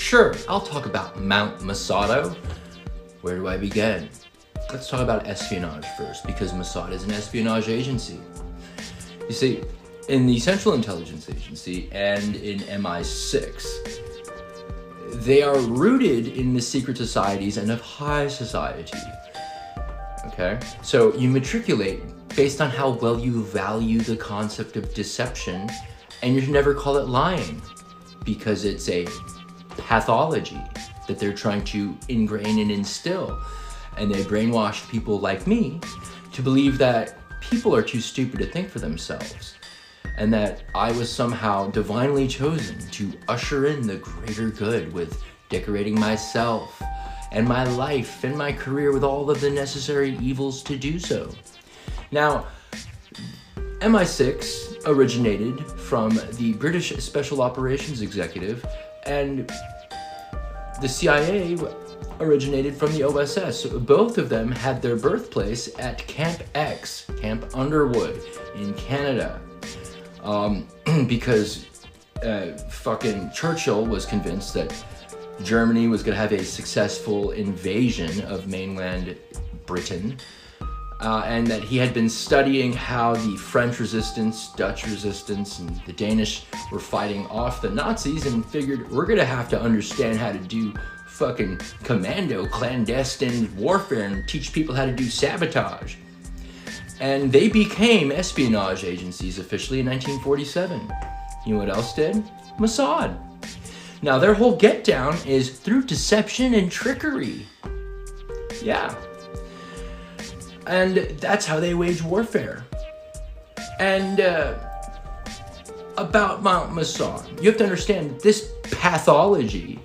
Sure, I'll talk about Mount Masado. Where do I begin? Let's talk about espionage first, because Mossad is an espionage agency. You see, in the Central Intelligence Agency and in MI6, they are rooted in the secret societies and of high society. Okay? So you matriculate based on how well you value the concept of deception, and you should never call it lying, because it's a pathology that they're trying to ingrain and instill. And they brainwashed people like me to believe that people are too stupid to think for themselves, and that I was somehow divinely chosen to usher in the greater good with decorating myself and my life and my career with all of the necessary evils to do so. Now, MI6 originated from the British Special Operations Executive, and the CIA originated from the OSS. Both of them had their birthplace at Camp X, Camp Underwood in Canada, because fucking Churchill was convinced that Germany was going to have a successful invasion of mainland Britain, and that he had been studying how the French resistance, Dutch resistance, and the Danish were fighting off the Nazis, and figured we're going to have to understand how to do fucking commando clandestine warfare and teach people how to do sabotage. And they became espionage agencies officially in 1947. You know what else did? Mossad. Now their whole get down is through deception and trickery. Yeah. And that's how they wage warfare. And about Mount Mossad, you have to understand this pathology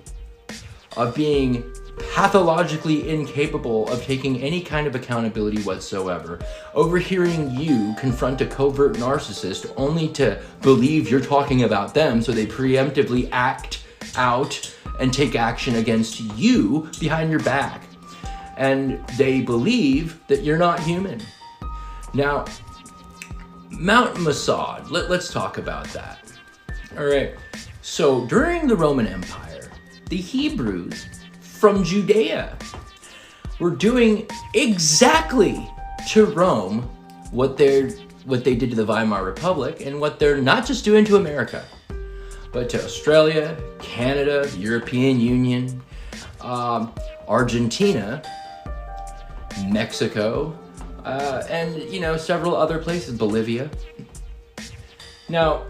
of being pathologically incapable of taking any kind of accountability whatsoever, overhearing you confront a covert narcissist only to believe you're talking about them, so they preemptively act out and take action against you behind your back. And they believe that you're not human. Now, Mount Mossad, let's talk about that. All right, so during the Roman Empire, the Hebrews from Judea were doing exactly to Rome what they did to the Weimar Republic, and what they're not just doing to America, but to Australia, Canada, the European Union, Argentina, Mexico, and several other places, Bolivia. Now,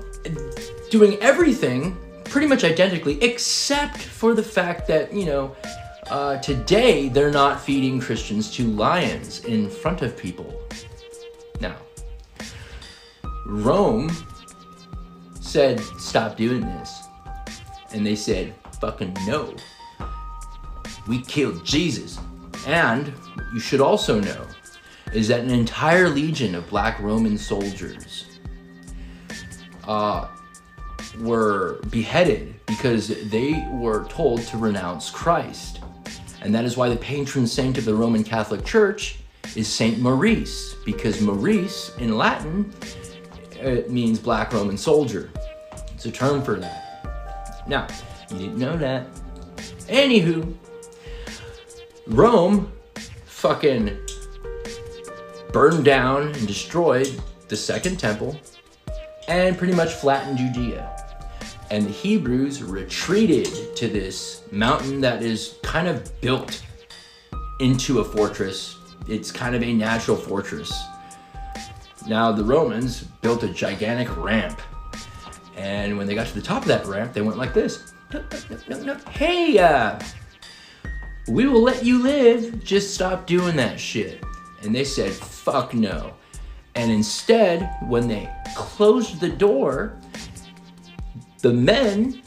doing everything pretty much identically, except for the fact that, today they're not feeding Christians to lions in front of people. Now, Rome said, stop doing this. And they said, fucking no. We killed Jesus. And you should also know is that an entire legion of black Roman soldiers were beheaded because they were told to renounce Christ. And that is why the patron saint of the Roman Catholic Church is Saint Maurice, because Maurice in Latin, it means black Roman soldier. It's a term for that. Now, you didn't know that. Anywho, Rome fucking burned down and destroyed the Second Temple and pretty much flattened Judea. And the Hebrews retreated to this mountain that is kind of built into a fortress. It's kind of a natural fortress. Now the Romans built a gigantic ramp. And when they got to the top of that ramp, they went like this. No. Hey, we will let you live, just stop doing that shit. And they said, fuck no. And instead, when they closed the door, the men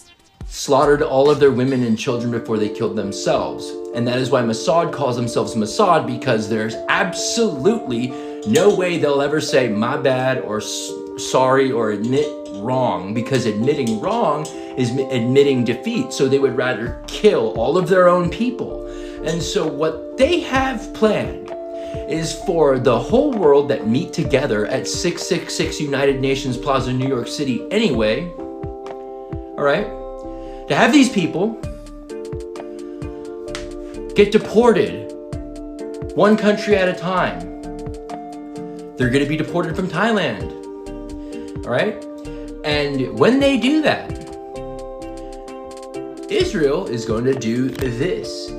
slaughtered all of their women and children before they killed themselves. And that is why Mossad calls themselves Mossad, because there's absolutely no way they'll ever say my bad or sorry or admit wrong, because admitting wrong is admitting defeat. So they would rather kill all of their own people. And so what they have planned is for the whole world that meet together at 666 United Nations Plaza, New York City anyway, all right, to have these people get deported, one country at a time. They're going to be deported from Thailand, all right? And when they do that, Israel is going to do this,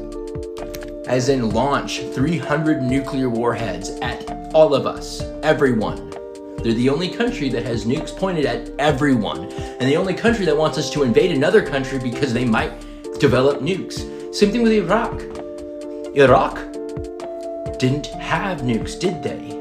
as in launch 300 nuclear warheads at all of us, everyone. They're the only country that has nukes pointed at everyone, and the only country that wants us to invade another country because they might develop nukes. Same thing with Iraq. Iraq didn't have nukes, did they?